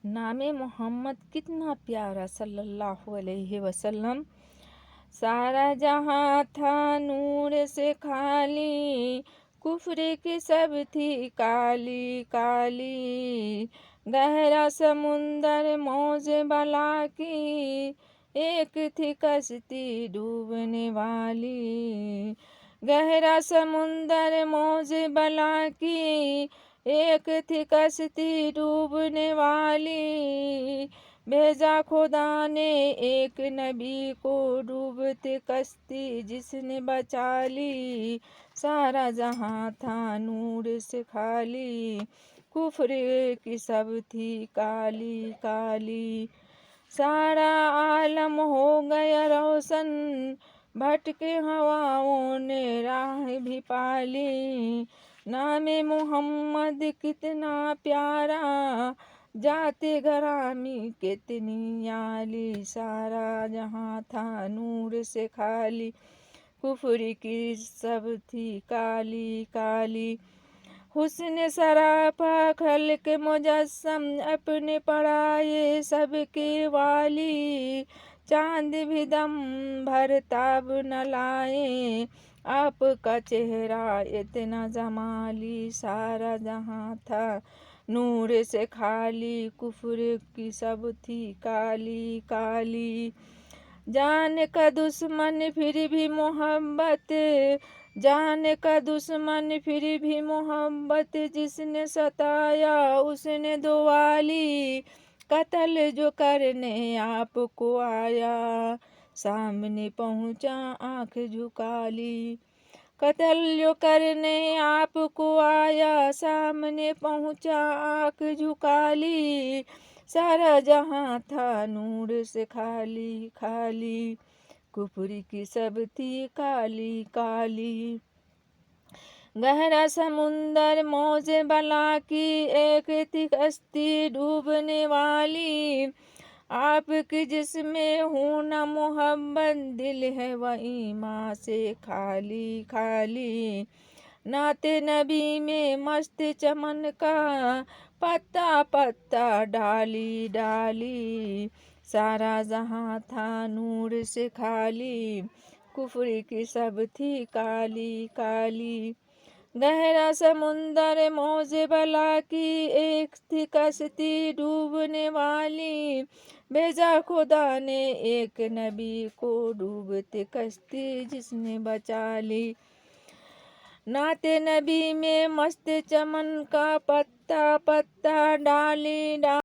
नामे मोहम्मद कितना प्यारा सल्लल्लाहु अलैहि वसल्लम। सारा जहां था नूर से खाली, कुफ्र की सब थी काली काली। गहरा समुंदर मौज बला की, एक थी कश्ती डूबने वाली। गहरा समुंदर मौज बला की, एक थी कश्ती डूबने वाली। भेजा खुदा ने एक नबी को, डूबते कश्ती जिसने बचा ली। सारा जहां था नूर से खाली, कुफ्र की सब थी काली काली। सारा आलम हो गया रोशन, भटके हवाओं ने राह भी पाली। नामे मोहम्मद कितना प्यारा, जाते घरामी कितनी आली। सारा जहां था नूर से खाली, कुफ्र की सब थी काली काली। हुस्न सरापा खल्क मुजस्सम, अपने पराये सबके वाली। चांद भी दम भर ताब न लाए, आपका चेहरा इतना जमाली। सारा जहां था नूर से खाली, कुफ्र की सब थी काली काली। जान का दुश्मन फिर भी मोहब्बत, जान का दुश्मन फिर भी मोहब्बत। जिसने सताया उसने दुआली, कत्ल जो करने आपको आया, सामने पहुंचा आंख झुका ली। कत्ल जो करने आपको आया, सामने पहुंचा आंख झुका ली। सारा जहां था नूर से खाली खाली, कुफ्र की सब थी काली काली। गहरा समुंदर मौज बला की, एक थी कश्ती डूबने वाली। आपकी जिसमें हूँ न मोहब्बत, दिल है वह ईमान से खाली खाली। नाते नबी में मस्त चमन का, पत्ता पत्ता डाली डाली। सारा जहां था नूर से खाली, कुफ्र की सब थी काली काली। गहरा समुंदर मौज बला की, एक थी कश्ती डूबने वाली। भेजा खुदा ने एक नबी को, डूबते कश्ती जिसने बचा ली। नाते नबी में मस्त चमन का, पत्ता पत्ता डाली डाली।